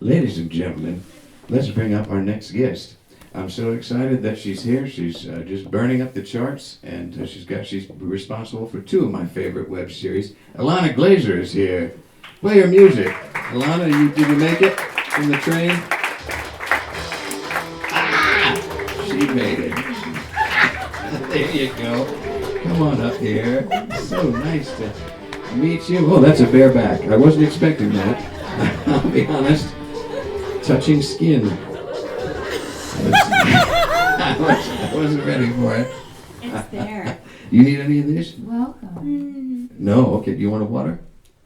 Ladies and gentlemen, let's bring up our next guest. I'm so excited that she's here. She's just burning up the charts, and she's responsible for two of my favorite web series. Ilana Glazer is here. Play your music. Ilana, did you make it from the train? Ah! She made it. There you go. Come on up here. So nice to meet you. Oh, that's a bareback. I wasn't expecting that. I'll be honest. Touching skin. I wasn't ready for it. It's there. You need any of this? Welcome. No? Okay, do you want a water?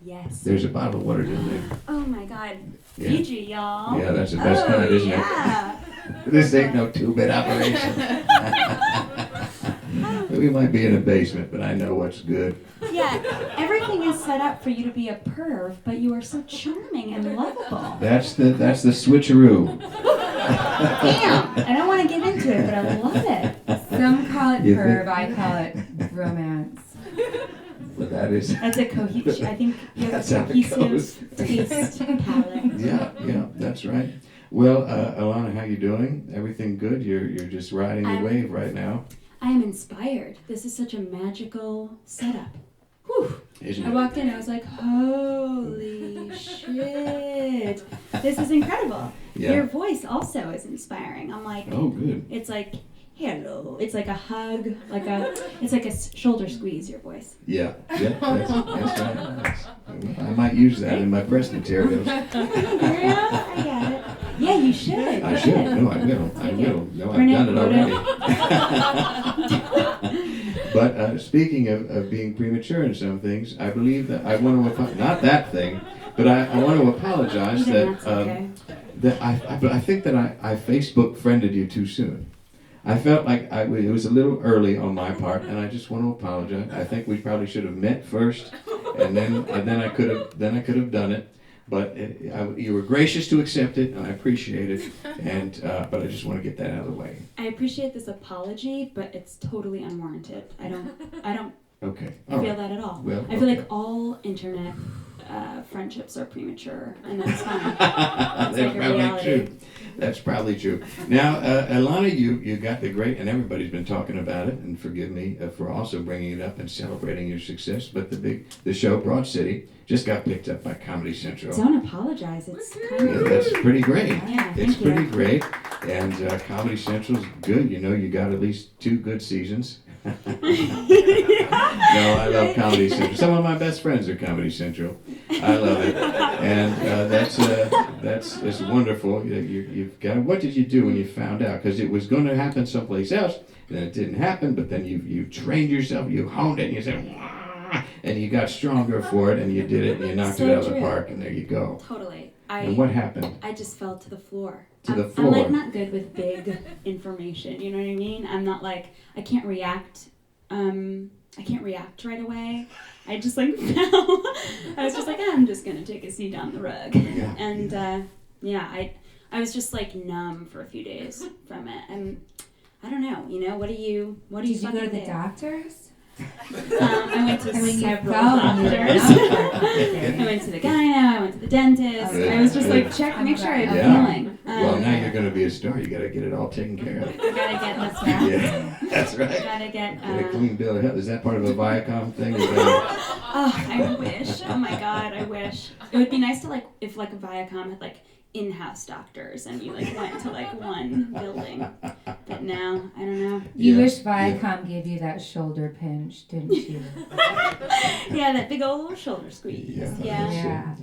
Yes. There's a bottle of water down there. Oh my God. Yeah. Fiji, y'all. Yeah, that's the best kind, isn't it? This ain't no two-bit operation. We might be in a basement, but I know what's good. Yeah, everything is set up for you to be a perv, but you are so charming and lovable. That's the switcheroo. Damn, I don't want to get into it, but I love it. Some call it You perv, think- I call it romance. But that is. That's a cohesive, I think you have That's a how it cohesive taste palette. Yeah, that's right. Well, Ilana, how you doing? Everything good? You're just riding the wave right now. I am inspired. This is such a magical setup. Whew. Isn't I it? walked in, I was like, holy shit. This is incredible. Yeah. Your voice also is inspiring. I'm like, Oh, good. it's like, hello. It's like a hug, it's like a shoulder squeeze, your voice. Yeah, that's right. I might use that in my press materials. Yeah, I got it. Yeah, you should. I should. No, I will. No, I've Renee done it already. But speaking of being premature in some things, I believe that I want to, not that thing, but I want to apologize Even that, that's okay. but I think that I Facebook friended you too soon. I felt like it was a little early on my part, and I just want to apologize. I think we probably should have met first, and then I could have done it. But you were gracious to accept it, and I appreciate it. And but I just want to get that out of the way. I appreciate this apology, but it's totally unwarranted. I don't Okay. feel that at all. Well, I feel like all internet friendships are premature, and that's fine. That's like a reality. True. That's probably true. Now, Ilana, you got the great, and everybody's been talking about it. And forgive me for also bringing it up and celebrating your success. But the show Broad City just got picked up by Comedy Central. Don't apologize. It's kind Yeah, of that's pretty great. Yeah, It's thank you. pretty great. And Comedy Central's good. You know, you got at least 2 good seasons. No, I love Comedy Central. Some of my best friends are Comedy Central. I love it, and that's wonderful. You've got. What did you do when you found out? Because it was going to happen someplace else, and then it didn't happen. But then you trained yourself, you honed it, and you said, "Wah," and you got stronger for it, and you did it, and you knocked it out of the park, and there you go. totally. And what happened? I just fell to the floor. To the I'm floor. like not good with big information. You know what I mean? I'm not like I can't react. I can't react right away. I just like fell. I was just like, I'm just gonna take a seat on the rug. Yeah, And I was just like numb for a few days from it. And I don't know. You know, what do you Did you go to fucking the do? doctors? I went to I mean, you several fell and you doctors. were I went to the gyno, I went to the dentist. Good. I was just like, Good. make sure I have Yeah. healing. Well, now you're going to be a star. You got to get it all taken care of. I gotta get That's this. right. Yeah, that's right. Gotta get. Get a clean bill of health. Is that part of a Viacom thing? Is that Oh, I wish. Oh my God, I wish. It would be nice to if a Viacom had in-house doctors and you went to one building. But now, I don't know. You Yeah, wish Viacom gave you that shoulder pinch, didn't you? Yeah, that big old shoulder squeeze. Yeah.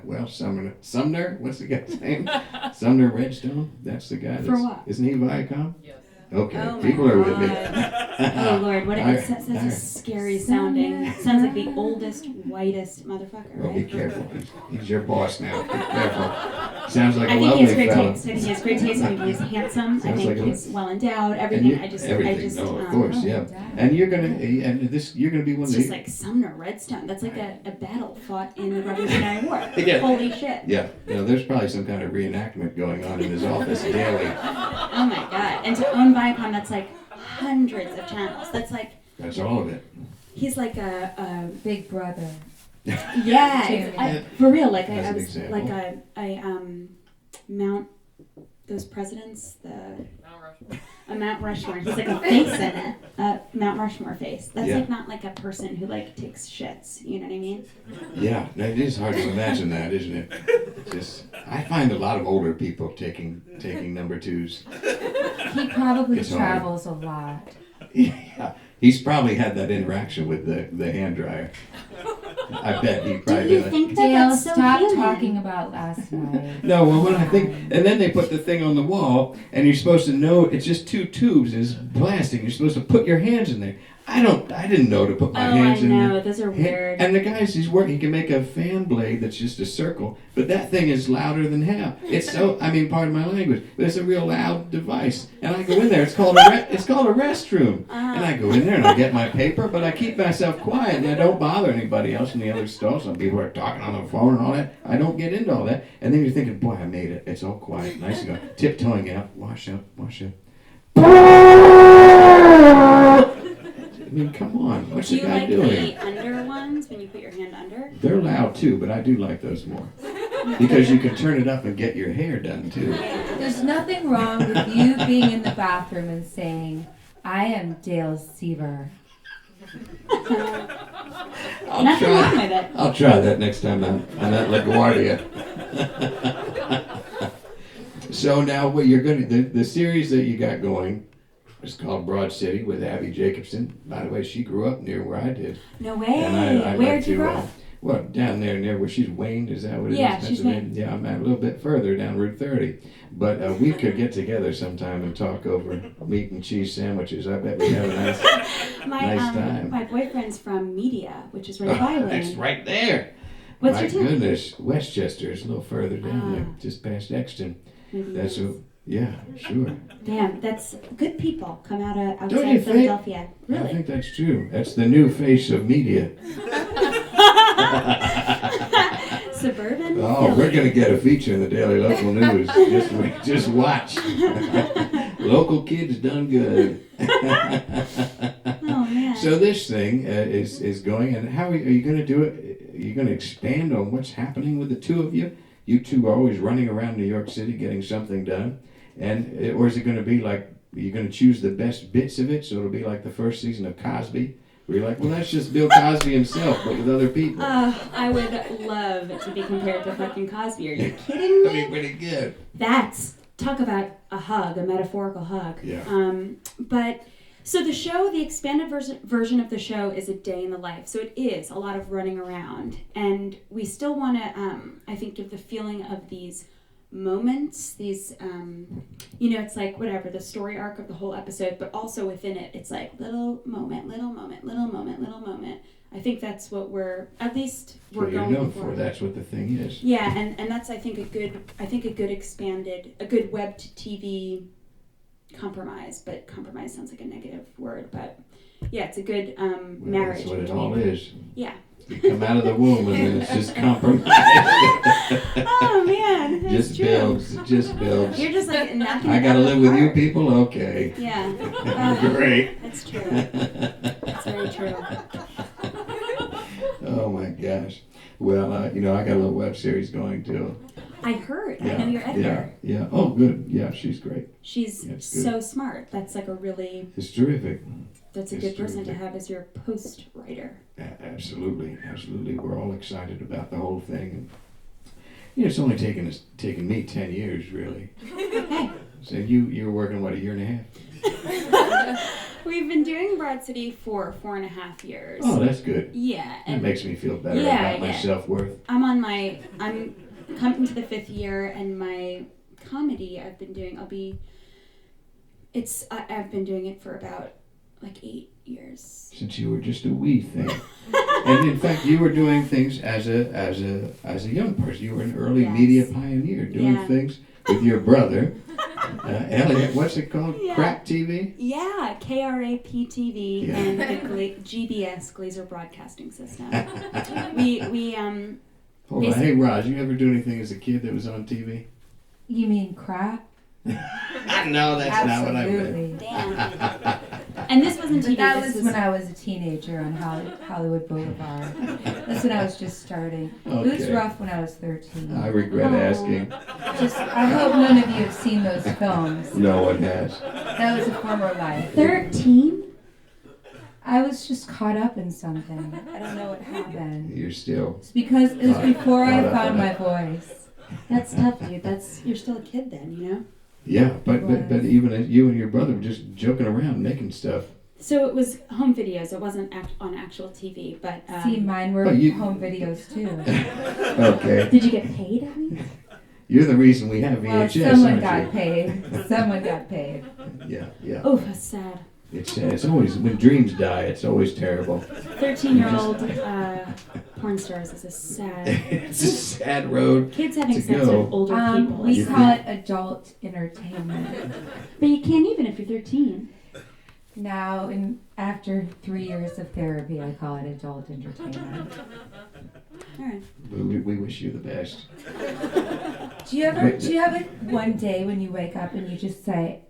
Well, Sumner, what's the guy's name? Sumner Redstone? That's the guy. For what? Isn't he Viacom? Yes. Okay, Oh my people are with me. Oh Lord, what All it right, says all right. is scary sounding. Sounds like the oldest, whitest motherfucker, Well, be right? careful. He's your boss now. Be careful. Sounds like I a think he has lovely great fellow. taste. I think he has great taste. I think he's handsome. I Sounds think like a- he's well endowed. And Everything. you- I just. no, of course, yeah. And you're gonna be one It's of just the. like Sumner Redstone. That's like a battle fought in the Revolutionary War. Yeah. Holy shit. Yeah, there's probably some kind of reenactment going on in his office daily. Oh my God. And to own Viacom, that's hundreds of channels. That's That's all of it. he's like a Big Brother. Yeah, for real. Like As I an was example. like I mount those presidents a Mount Rushmore. He's like a face in it, a Mount Rushmore face. That's like not like a person who like takes shits. You know what I mean? Yeah, it is hard to imagine that, isn't it? I find a lot of older people taking number twos. He probably It's hard. travels a lot. Yeah, he's probably had that interaction with the hand dryer. I bet he probably Do you did. think Dale, that's so stop human? talking about last night. No, well, when I think, and then they put the thing on the wall, and you're supposed to know it's just 2 tubes, and it's plastic. You're supposed to put your hands in there. I didn't know to put my hands in there. Oh, I know. Those are weird. And the guys he's working, he can make a fan blade that's just a circle, but that thing is louder than hell. It's pardon my language, but it's a real loud device. And I go in there, it's called a restroom. And I go in there and I get my paper, but I keep myself quiet and I don't bother anybody else in the other stall. Some people are talking on the phone and all that. I don't get into all that. And then you're thinking, boy, I made it. It's all quiet, nice and go. Tiptoeing out, wash up. I mean, come on. What's the guy doing? Do you like the under ones when you put your hand under? They're loud too, but I do like those more. Because you can turn it up and get your hair done too. There's nothing wrong with you being in the bathroom and saying, I am Dale Seever. Nothing wrong with it. I'll try that next time I'm at LaGuardia. So now what you're going to, the series that you got going is called Broad City with Abby Jacobson. By the way, she grew up near where I did. No way. And I Where'd like you to, grow up? well, down there near where she's Wayne, is that what it is? Yeah, she's Wayne. Yeah, I'm a little bit further down Route 30. But we could get together sometime and talk over meat and cheese sandwiches. I bet we'd have a nice time. My boyfriend's from Media, which is right by Wayne. That's right there. What's My your town? goodness, Westchester is a little further down there, just past Exton. Maybe That's yes. yeah, sure. Damn, that's good people come out of Don't you outside think? Philadelphia. I Really? think that's true. That's the new face of media. Suburban. Oh, Philly. we're gonna get a feature in the Daily Local News. Just watch. Local kids done good. Oh man. So this thing is going, and how are you going to do it? Are you going to expand on what's happening with the two of you? You two are always running around New York City getting something done, or is it going to be like you're going to choose the best bits of it? So it'll be like the first season of Cosby, where you're like, well, that's just Bill Cosby himself, but with other people. I would love to be compared to fucking Cosby. Are you kidding me? I mean, pretty good. Talk about a hug, a metaphorical hug. Yeah. But so the show, the expanded version of the show is a day in the life. So it is a lot of running around, and we still want to, I think, give the feeling of these moments, these, it's like whatever the story arc of the whole episode, but also within it, it's like little moment, little moment, little moment, little moment. I think that's what we're going for. That's what the thing is. Yeah, and that's I think a good web to TV compromise, but compromise sounds like a negative word, but yeah, it's a good marriage. That's what it between, all is. Yeah. You come out of the womb and then it's just compromise. Oh man, that's Just true. builds. It just builds. You're just like knocking I it gotta out of live the with you park. people? Okay. Yeah. Great. That's true. That's very true. Oh my gosh. Well, I got a little web series going too. I heard. Yeah, I know your editor. Yeah. Oh, good. Yeah, she's great. She's Yeah, it's good. so smart. That's like It's terrific. that's a It's good person to terrific. have as your post writer. Absolutely. We're all excited about the whole thing. And, it's only taken me 10 years, really. Hey. So you were working, what, a year and a half? We've been doing Broad City for 4.5 years. Oh, that's good. Yeah. That And makes me feel better Yeah, about my yeah. self-worth. I'm coming to the 5th year, and my comedy I've been doing, I've been doing it for about like 8 years. Since you were just a wee thing. And in fact, you were doing things as a young person. You were an early Yes. media pioneer, doing Yeah. things with your brother, Elliot. What's it called? Yeah. Crap TV? Yeah, KRAP TV Yeah. and the GBS Glazer Broadcasting System. we Hold on. Hey, Raj, you ever do anything as a kid that was on TV? You mean crap? No, that's not what I meant. Absolutely. damn. And this wasn't TV. But that this was when I was a teenager on Hollywood Boulevard. That's when I was just starting. It was Okay. rough when I was 13. I regret asking. I hope none of you have seen those films. No one has. That was a former life. 13. I was just caught up in something. I don't know what happened. You're still. It's because it was before I Caught up found in my it. voice. That's tough, dude. You're still a kid then, you know. Yeah, but even as you and your brother were just joking around making stuff. So it was home videos. It wasn't on actual TV, but See, mine were But you- home videos too. Okay. did you get paid at least? You're the reason we have Well, VHS, someone aren't got you? paid. Someone got paid. Yeah. Oh, that's sad. It's always, when dreams die, it's always terrible. 13-year-old porn stars is a sad. It's a sad road. Kids having To sex go. with older people. We is call it adult entertainment. But you can't even if you're 13. Now, after 3 years of therapy, I call it adult entertainment. All right. We wish you the best. Do you have it one day when you wake up and you just say,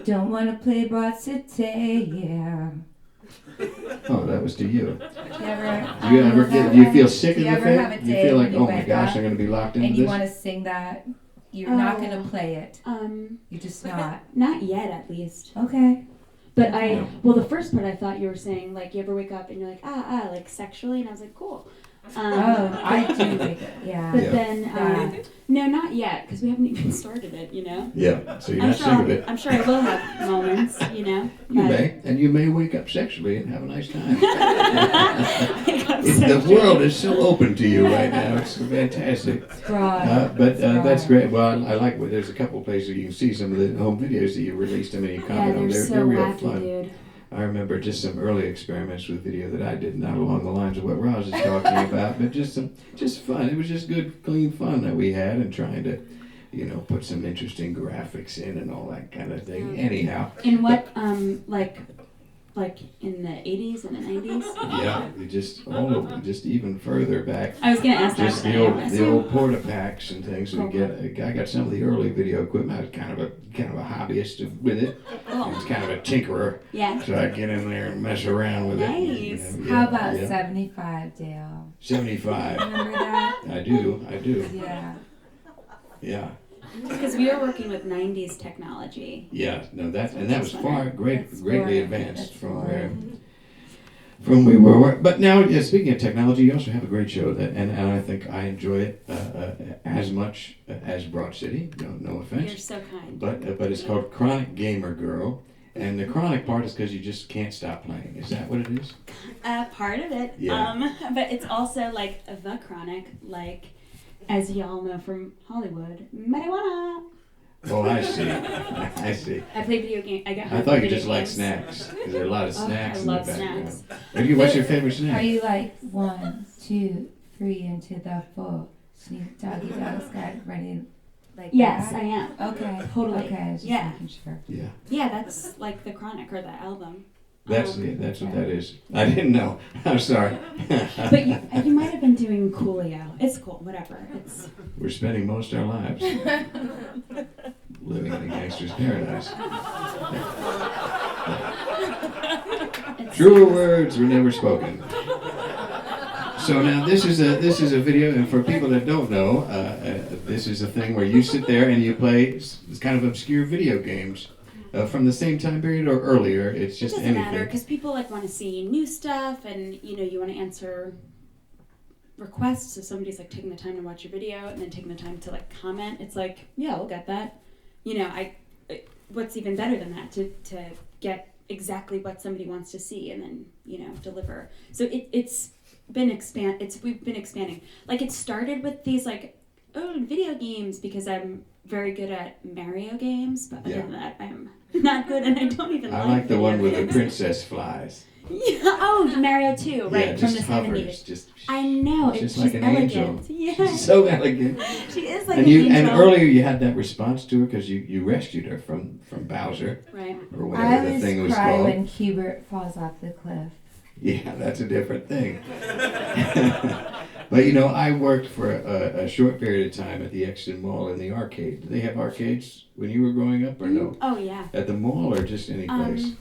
don't want to play Broad City, yeah. Oh, that was to you. Do you ever, Do you ever that do you way? feel sick Do in you the ever have face? a You day feel when like, you oh my wake gosh, up I'm going to be locked into and you this? want to sing that? You're not going to play it. You're just not. Not yet, at least. Okay. But the first part I thought you were saying, like, you ever wake up and you're like, like sexually, and I was like, cool. I do think it, yeah. But Yeah. then, no, not yet, because we haven't even started it, you know? Yeah, so you're I'm not sick of it. I'm sure I will have moments, you know? You but- may, and you may wake up sexually and have a nice time. Wake up The sexually. world is so open to you right now. It's fantastic. It's broad. That's great. Well, I like. There's a couple places you can see some of the home videos that you released. I mean, you Yeah, comment on. they're so They're real wacky, fun. dude. I remember just some early experiments with video that I did, not along the lines of what Roz is talking about, but just fun. It was just good, clean fun that we had, and trying to, put some interesting graphics in and all that kind of thing. Yeah. Anyhow. In what, like in the 80s and the 90s? Yeah, just even further back. I was gonna ask that. Just but I the asked. old porta packs and things. Cool. I got some of the early video equipment. I was kind of a hobbyist with it. I was kind of a tinkerer, Yeah. so I'd get in there and mess around with it. Nice. How about 75, Dale? 75? Remember that? I do. Yeah. Yeah. Because we were working with 90s technology. Yeah. No, that was That's greatly boring. advanced That's from boring. where we were. But now, speaking of technology, you also have a great show and I think I enjoy it as much as Broad City. No offense. You're so kind. But it's called Chronic Gamer Girl, and the chronic part is because you just can't stop playing. Is that what it is? Part of it. Yeah. But it's also like the chronic, like, as y'all know from Hollywood, marijuana. Oh, I see. I see. I play video games. I thought you just liked snacks because there are a lot of snacks I in the love background. snacks. What's your favorite Are snack? you like 1, 2, 3 into the 4? Sneak doggy dog sky ready like Yes, that? I am. Okay. Totally. Okay, I was just Yeah. making sure. Yeah, Yeah, that's like the chronic or the album. that's what that is. I didn't know. I'm sorry. But you might have been doing Coolio. It's cool, whatever. We're spending most of our lives living in a gangster's paradise. Truer words were never spoken. So now this is a video, and for people that don't know, this is a thing where you sit there and you play kind of obscure video games from the same time period or earlier. It's just It doesn't matter anything. because people like want to see new stuff, and you want to answer requests. So somebody's like taking the time to watch your video and then taking the time to like comment. It's like, yeah, we'll get that. What's even better than that to get exactly what somebody wants to see and then deliver. So we've been expanding. Like it started with these video games because I'm very good at Mario games, but other than that, I'm not good and I don't even I like the video one where the games. princess flies. Yeah. Oh, Mario 2, right, Yeah, from just the hovers, 70s. just I know, just she's like an elegant. angel. Yeah, She's so elegant. she is like And an you angel. and earlier you had that response to her because you rescued her from Bowser Right. or I whatever the always thing was cry called. when Hubert falls off the cliff. Yeah, that's a different thing. But I worked for a short period of time at the Exton Mall in the arcade. Did they have arcades when you were growing up, or no? Oh yeah. At the mall or just any place?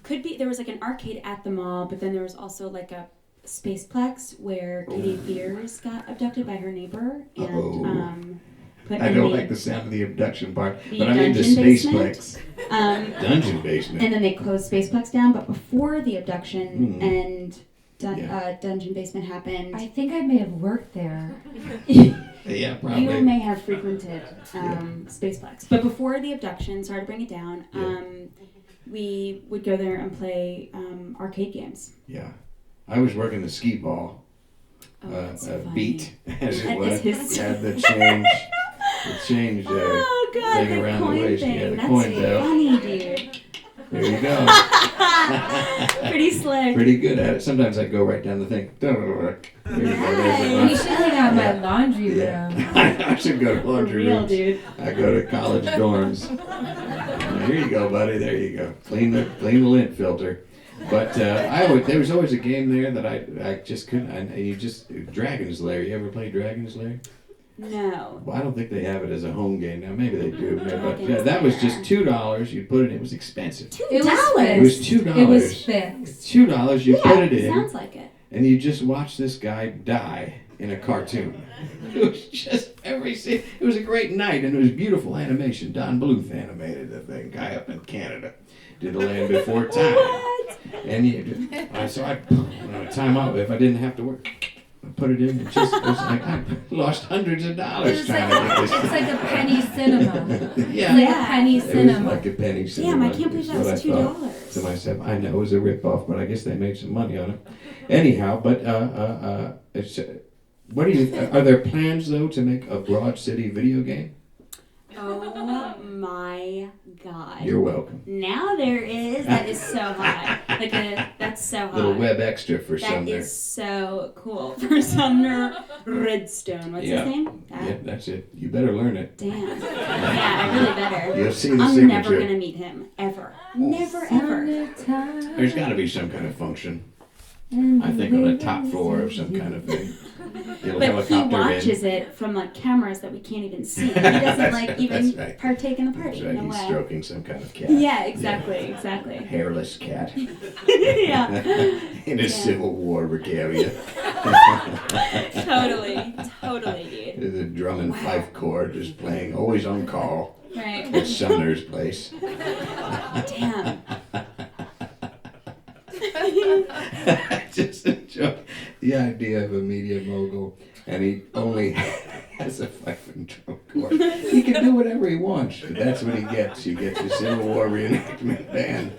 Could be. There was like an arcade at the mall, but then there was also like a Spaceplex where Katie Fears got abducted by her neighbor and put I in don't the, like the sound of the abduction part, the but I'm into dungeon basement. Spaceplex. Dungeon basement. And then they closed Spaceplex down, but before the abduction and dungeon basement happened, I think I may have worked there. Yeah, probably. you may have frequented Spaceplex. But before the abduction, sorry to bring it down, we would go there and play arcade games. Yeah. I was working the skee ball. That's so funny. Beat, as it That was. is Had the change oh god, thing the around coin the waist. thing. Yeah, the That's coin bell. funny, dude. There you go. Pretty slick. Pretty good at it. Sometimes I go right down the thing. There you go. There's the You should hang out in my laundry room. I should go to laundry Real, rooms. dude. I go to college dorms. Here you go, buddy. There you go. Clean the lint filter. But there was always a game there that I just couldn't. Dragon's Lair. You ever play Dragon's Lair? No. Well, I don't think they have it as a home game now. Maybe they do. But that was just $2. You put it. It was expensive. It was $2? It was $2. It was fixed. $2. You put it in. Sounds like it. And you just watch this guy die in a cartoon. It was just every scene. It was a great night, and it was beautiful animation. Don Bluth animated the thing. Guy up in Canada did The Land Before Time. And so I time out if I didn't have to work. I put it in. It was like I lost hundreds of dollars It's trying to get this. like a penny cinema. Yeah. Like a penny It was cinema. like a penny cinema. Damn, I can't believe that is what was I thought $2. to myself. I know it was a ripoff, but I guess they made some money on it. Anyhow, but it's what do you? Are there plans though to make a Broad City video game? Oh my god. You're welcome. Now there is. That is so hot. That's so hot. Little web extra for That Sumner. is so cool. For Sumner Redstone. What's his name? Yeah, that's it. You better learn it. Damn. Yeah, I really better. You'll see the I'm signature. never going to meet him. Ever. Never, ever. There's got to be some kind of function. I think on the top floor of some kind of thing. Little But he helicopter watches in. it from like cameras that we can't even see. He doesn't like even right. partake in the party. That's right. No He's way. stroking some kind of cat. Yeah, exactly. Hairless cat. Yeah. In a Civil War regalia. Totally, dude. There's a drum and fife corps just playing, always on call. Right. At Sumner's place. Damn. I just enjoy the idea of a media mogul, and he only has a fife and drum corps. He can do whatever he wants, but that's what he gets. He gets a Civil War reenactment band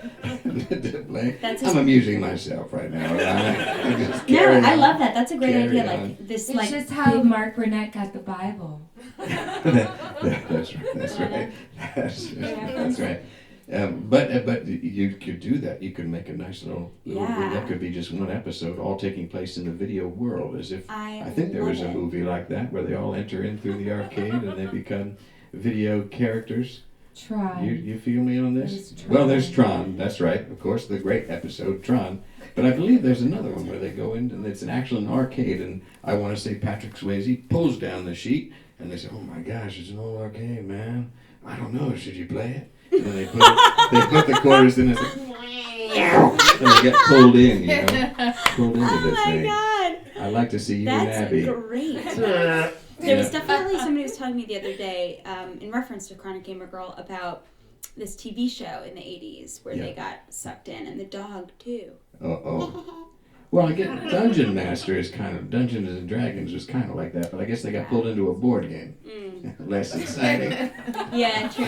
to play. I'm amusing myself right now. I love that. That's a great idea. on. Like this, It's like just how Mark Burnett got the Bible. That's right. That's right. But you could do that. You could make a nice little that could be just one episode, all taking place in the video world, as if I think there was a movie like that where they all enter in through the arcade and they become video characters. Tron. You feel me on this? Well, there's Tron. That's right. Of course, the great episode Tron. But I believe there's another one where they go in and it's an actual arcade, and I want to say Patrick Swayze pulls down the sheet and they say, "Oh my gosh, it's an old arcade, man. I don't know. Should you play it?" And then they put the quarters in and it's like, and they get pulled in, pulled into this thing. God. I like to see you and Abby. That's great. There was definitely somebody was telling me the other day, in reference to Chronic Gamer Girl, about this TV show in the 80s where they got sucked in, and the dog too. Well, I get Dungeon Master is kind of Dungeons and Dragons was kind of like that, but I guess they got pulled into a board game. Less exciting. Yeah, true.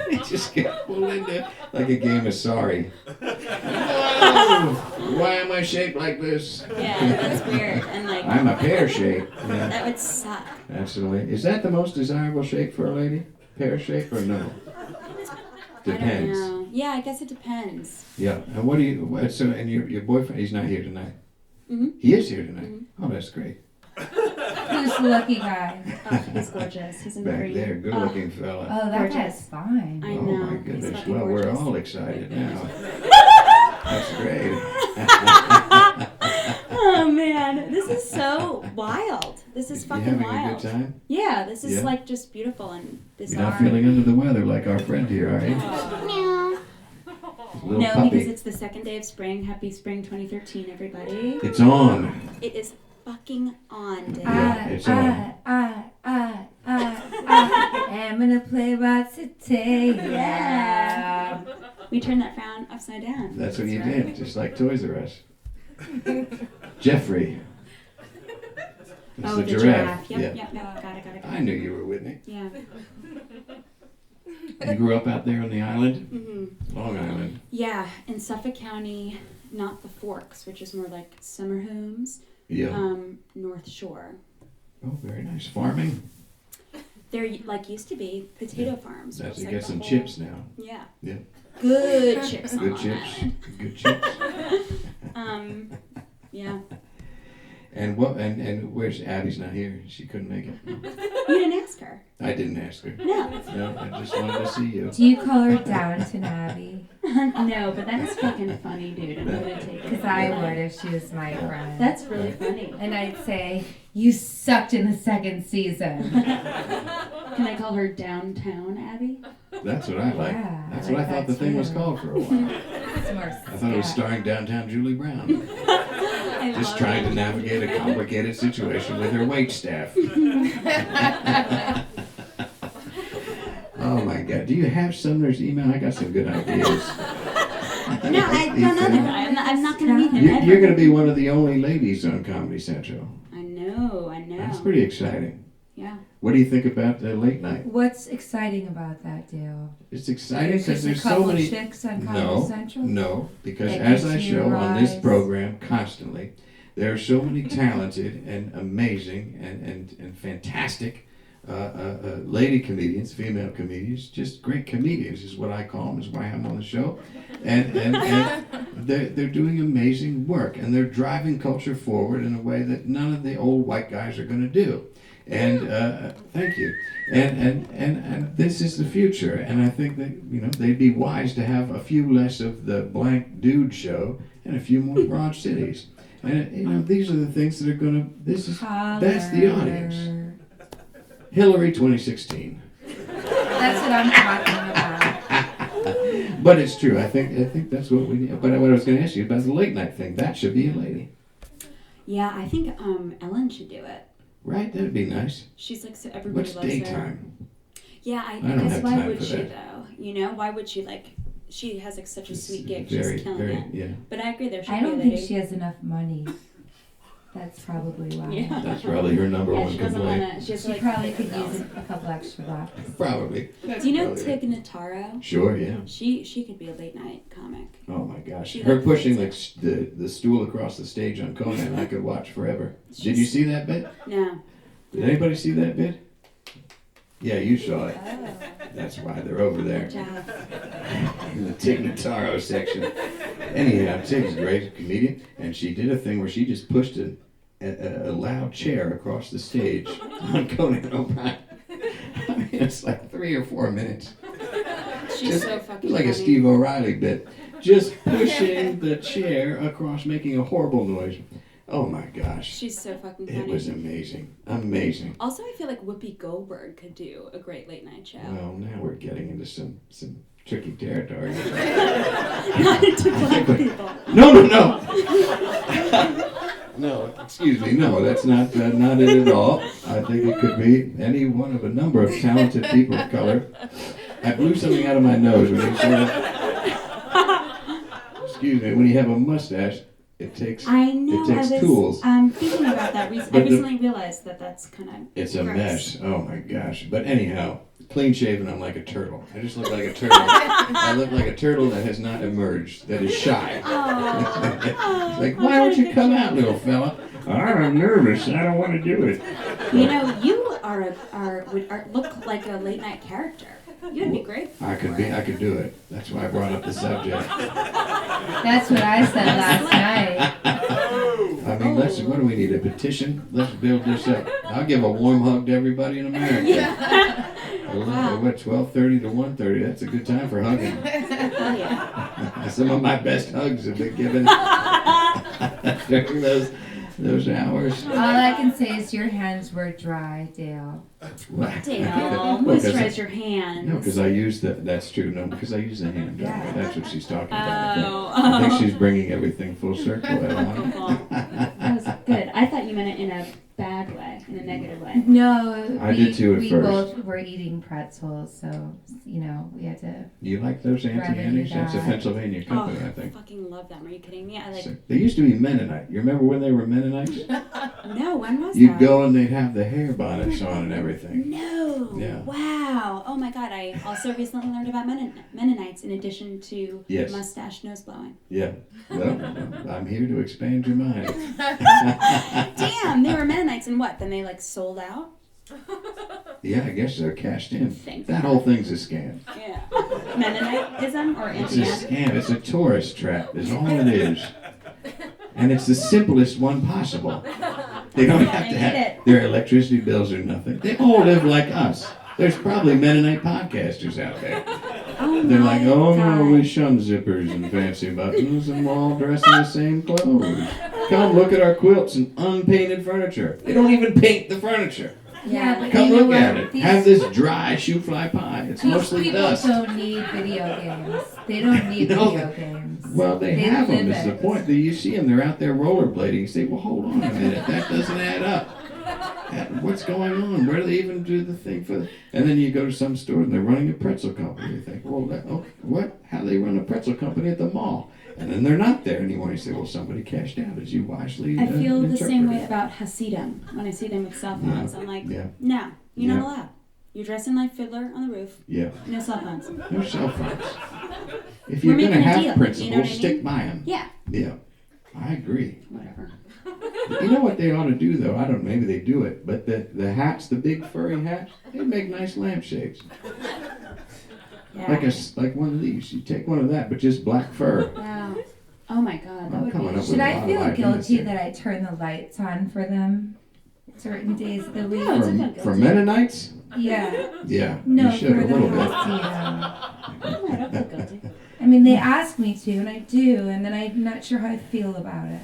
They just got pulled into like a game of Sorry. Whoa, why am I shaped like this? Yeah, that's weird. And like I'm a pear shape. Yeah. that would suck. Absolutely. Is that the most desirable shape for a lady? Pear shape or no? Depends. I don't know. Yeah, I guess it depends. Yeah. And what do you? So, and your boyfriend? He's not here tonight. Mm-hmm. He is here tonight. Mm-hmm. Oh, that's great. Who's the lucky guy? Oh, he's gorgeous. He's in Back green. there, good-looking fella. Oh, that Gorgeous. guy's fine. I Oh know. my He's goodness. fucking Well, we're gorgeous. all excited now. That's great. Oh man, this This is so wild. This is You fucking having wild. a good time? Yeah, this is Yeah? like just beautiful and bizarre. You're not feeling under the weather like our friend here, are you? No. Little No, puppy. because it's the second day of spring. Happy spring 2013, everybody. It's on. It is fucking on, Dave. Yeah, it's on. I'm gonna play about today. Yeah. We turned that frown upside down. That's what you right. did, just like Toys R Us. Jeffrey. It's Oh, the the giraffe. Yep, Yeah. yep. Got it. I knew you were with me. Yeah. You grew up out there on the island? Mm-hmm. Long Island. Yeah, in Suffolk County, not the Forks, which is more like summer homes. Yeah. North Shore. Oh, very nice. Farming? There like used to be potato farms. That's, It's you like get the some whole- chips now. Yeah. Yeah. Good chips on Good Long chips. Island. Good chips. Yeah. And what? And where's Abby's not here? She couldn't make it. You didn't ask her. I didn't ask her. No. No, I just wanted to see you. Do you call her Downton Abbey? No, but that's fucking funny, dude. I'm gonna take it. Because I would if she was my friend. That's really funny. And I'd say, you sucked in the second season. Can I call her Downtown Abby? That's what I like. Yeah, That's I what I like thought that the thing was too. called for a while. It's more I thought it was scat. starring downtown Julie Brown. I Just love trying it. to navigate a complicated situation with her wait staff. Oh my God. Do you have Sumner's email? I got some good ideas. No, I don't know that guy. I'm not gonna meet him You're ever. going to be one of the only ladies on Comedy Central. I know. That's pretty exciting. Yeah. What do you think about the late night? What's exciting about that, Dale? It's exciting because Just a there's so couple many. chicks on Comedy Central? No, because That as gives I you show on this rise. program constantly, there are so many talented and amazing and fantastic lady comedians, female comedians, just great comedians is what I call them, is why I'm on the show. And they're doing amazing work, and they're driving culture forward in a way that none of the old white guys are going to do. And thank you. And this is the future. And I think that they'd be wise to have a few less of the blank dude show and a few more broad cities. And these are the things that are going to. That's the audience. Hillary 2016. That's what I'm talking about. But it's true. I think that's what we need. But what I was going to ask you about the late night thing. That should be a lady, Yeah, I think Ellen should do it. right? That'd be nice. She's like so everybody What's loves her. daytime? Yeah, I don't guess have why time would for she that. though? Why would she like? She has like such a sweet gig. Very, She's killing very, it. yeah. But I agree. There should I be a don't lady. think she has enough money. That's probably why. Yeah. That's probably her number Yeah, one she doesn't complaint. want to. She has to She like. probably pay could her use bills. a couple extra bucks. Probably. Do you know Probably. Tig Notaro? Sure, yeah. She could be a late night comic. Oh my gosh. She Her like pushing fits the stool across the stage on Conan, I could watch forever. Did you She's- see that bit? No. Did anybody see that bit? Yeah, you saw it. Oh. That's why they're over there Good job. in the Tig Notaro section. Anyhow, Tig's a great comedian, and she did a thing where she just pushed a loud chair across the stage on Conan O'Brien. I mean, it's like 3 or 4 minutes. She's Just- so It fucking was like a funny. Steve O'Reilly bit. Just pushing the chair across, making a horrible noise. Oh my gosh. She's so fucking It funny. was amazing. Amazing. Also, I feel like Whoopi Goldberg could do a great late night show. Well, now we're getting into some tricky territory. Not into black people. No. No, excuse me. No, that's not it at all. I think it could be any one of a number of talented people of color. I blew something out of my nose when you sort of. Excuse me. When you have a mustache, it takes. I know. It takes I was tools. thinking about that recently. But I recently realized that that's kind of. It's a gross. mess. Oh my gosh. But anyhow, clean shaven, I'm like a turtle. I just look like a turtle. I look like a turtle that has not emerged, that is shy. It's like, why don't you come out, little fella? I'm nervous. I don't want to do it. You would look like a late night character. You'd be great. I could do it. That's why I brought up the subject. That's what I said last night. I mean, what do we need? A petition? Let's build this up. I'll give a warm hug to everybody in America. What, 12:30 to 1:30? That's a good time for hugging. Hell yeah. Some of my best hugs have been given during those those hours. All I can say is your hands were dry, Dale. Dale, Well, 'cause moisturize your hands. No, because I use that's true. No, because I use the hand dryer. Yeah. That's what she's talking about. Oh. I think she's bringing everything full circle. Ilana. That was good. I thought you meant it in a bad way, in a negative way. No, I did too at we first. both were eating pretzels, so we had to. You like those Auntie-Annies? That's a that. Pennsylvania company, I I think. fucking love them. Are you kidding me? I like. So, they used to be Mennonite. You remember when they were Mennonites? No, when was You'd that? go and they'd have the hair bonnets on and everything. No. Yeah. Wow. Oh my God. I also recently learned about Mennonites in addition to Yes. mustache nose blowing. Yeah. Well, I'm here to expand your mind. Damn, they were Mennonites and what? Then they like sold out? Yeah, I guess they're cashed in. Thank That God. whole thing's a scam. Yeah. Mennonitism or It's a anti scam. It's a tourist trap. Is all it is. And it's the simplest one possible. They don't have I to get have it. their electricity bills or nothing. They all live like us. There's probably Mennonite podcasters out there. Oh They're my like, oh God. no, we shun zippers and fancy buttons and we're all dressed in the same clothes. Come look at our quilts and unpainted furniture. They don't even paint the furniture. Yeah, but Come you know look what? at it. Have this dry shoe fly pie. It's These mostly people dust. don't need video games. They don't need No. video games. Well, they have them. live Is the it. point. You see them. They're out there rollerblading. You say, well, hold on a minute. That doesn't add up. What's going on? Where do they even do the thing for? And then you go to some store and they're running a pretzel company. You think, well, okay, what? How do they run a pretzel company at the mall? And then they're not there anymore. You say, well, somebody cashed out, as you wisely I feel the same way interpreted. about Hasidim. When I see them with cell phones, I'm like, Yeah. no, you're Yeah. not allowed. You're dressing like Fiddler on the roof. Yeah. No cell phones. No cell phones. If We're you're going to making a have deal, principles, you know what I stick mean? by them. Yeah. Yeah. I agree. Whatever. You know what they ought to do, though? I don't know, maybe they do it, but the hats, the big furry hats, they make nice lampshades. Yeah. Like one of these. You take one of that, but just black fur. Wow. Oh my God. That I'm would coming be. up with Should a I lot of feel ideas guilty here. that I turn the lights on for them certain days of the week? No, it's okay. For Mennonites? Yeah. Yeah, No, you should for a the little bit. Hasidim. No, I don't feel guilty. I mean, they ask me to, and I do, and then I'm not sure how I feel about it.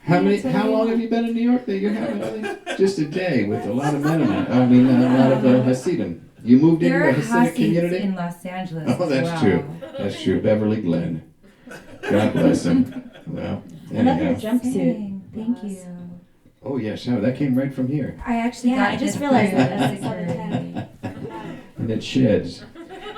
How long have you been in New York that you're having just a day with a lot of Mennonite? I mean, a lot of Hasidim. You moved into There a are Hasidic Hasids community? in Los Angeles. Oh, as that's well. true. That's true. Beverly Glen. God bless him. Well, I love your anyhow. jumpsuit. Dang, thank you. Oh, yes, how that came right from here. I actually Yeah, got I just this realized through that. security. And it sheds.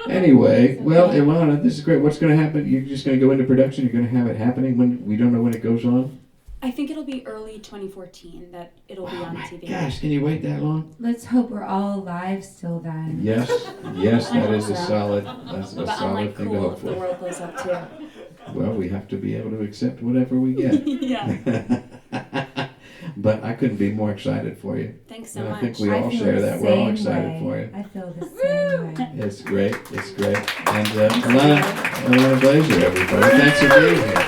Anyway, well, Ilana, this is great. What's going to happen? You're just going to go into production? You're going to have it happening when we don't know when it goes on? I think it'll be early 2014 that it'll be Oh on my TV. gosh, can you wait that long? Let's hope we're all alive still then. Yes, I that hope is a so. solid, But solid I'm like thing to cool hope if the for. world blows up too. Well, we have to be able to accept whatever we get. Yeah. But I couldn't be more excited for you. Thanks so And I much. think we I all feel share the that. We're all same excited way. for you. I feel the same way. It's great. It's great. And Ilana Glazer, everybody. Thanks for being here.